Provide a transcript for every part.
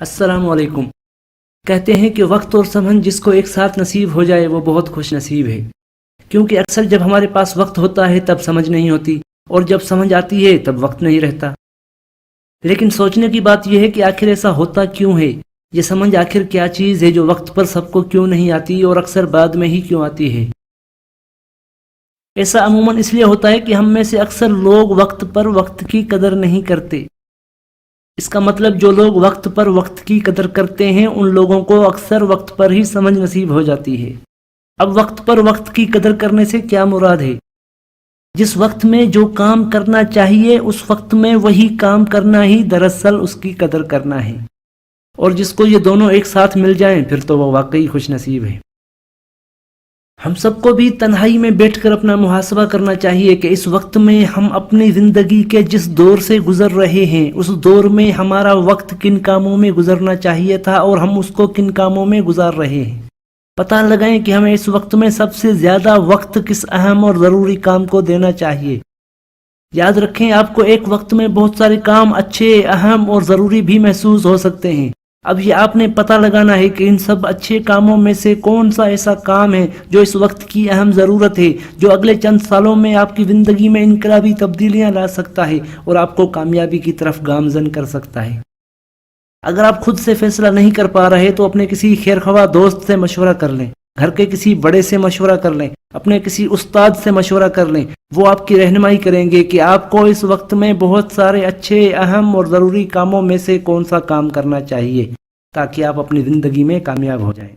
السلام علیکم۔ کہتے ہیں کہ وقت اور سمجھ جس کو ایک ساتھ نصیب ہو جائے وہ بہت خوش نصیب ہے، کیونکہ اکثر جب ہمارے پاس وقت ہوتا ہے تب سمجھ نہیں ہوتی، اور جب سمجھ آتی ہے تب وقت نہیں رہتا۔ لیکن سوچنے کی بات یہ ہے کہ آخر ایسا ہوتا کیوں ہے؟ یہ سمجھ آخر کیا چیز ہے جو وقت پر سب کو کیوں نہیں آتی اور اکثر بعد میں ہی کیوں آتی ہے؟ ایسا عموماً اس لیے ہوتا ہے کہ ہم میں سے اکثر لوگ وقت پر وقت کی قدر نہیں کرتے۔ اس کا مطلب جو لوگ وقت پر وقت کی قدر کرتے ہیں ان لوگوں کو اکثر وقت پر ہی سمجھ نصیب ہو جاتی ہے۔ اب وقت پر وقت کی قدر کرنے سے کیا مراد ہے؟ جس وقت میں جو کام کرنا چاہیے اس وقت میں وہی کام کرنا ہی دراصل اس کی قدر کرنا ہے، اور جس کو یہ دونوں ایک ساتھ مل جائیں پھر تو وہ واقعی خوش نصیب ہے۔ ہم سب کو بھی تنہائی میں بیٹھ کر اپنا محاسبہ کرنا چاہیے کہ اس وقت میں ہم اپنی زندگی کے جس دور سے گزر رہے ہیں اس دور میں ہمارا وقت کن کاموں میں گزرنا چاہیے تھا اور ہم اس کو کن کاموں میں گزار رہے ہیں۔ پتہ لگائیں کہ ہمیں اس وقت میں سب سے زیادہ وقت کس اہم اور ضروری کام کو دینا چاہیے۔ یاد رکھیں، آپ کو ایک وقت میں بہت سارے کام اچھے، اہم اور ضروری بھی محسوس ہو سکتے ہیں۔ اب یہ آپ نے پتہ لگانا ہے کہ ان سب اچھے کاموں میں سے کون سا ایسا کام ہے جو اس وقت کی اہم ضرورت ہے، جو اگلے چند سالوں میں آپ کی زندگی میں انقلابی تبدیلیاں لا سکتا ہے اور آپ کو کامیابی کی طرف گامزن کر سکتا ہے۔ اگر آپ خود سے فیصلہ نہیں کر پا رہے تو اپنے کسی خیرخواہ دوست سے مشورہ کر لیں، گھر کے کسی بڑے سے مشورہ کر لیں، اپنے کسی استاد سے مشورہ کر لیں۔ وہ آپ کی رہنمائی کریں گے کہ آپ کو اس وقت میں بہت سارے اچھے، اہم اور ضروری کاموں میں سے کون سا کام کرنا چاہیے تاکہ آپ اپنی زندگی میں کامیاب ہو جائیں۔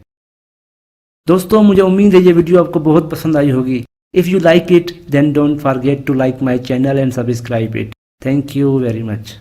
دوستو، مجھے امید ہے یہ ویڈیو آپ کو بہت پسند آئی ہوگی۔ If you like it, then don't forget to like my channel and subscribe it. Thank you very much.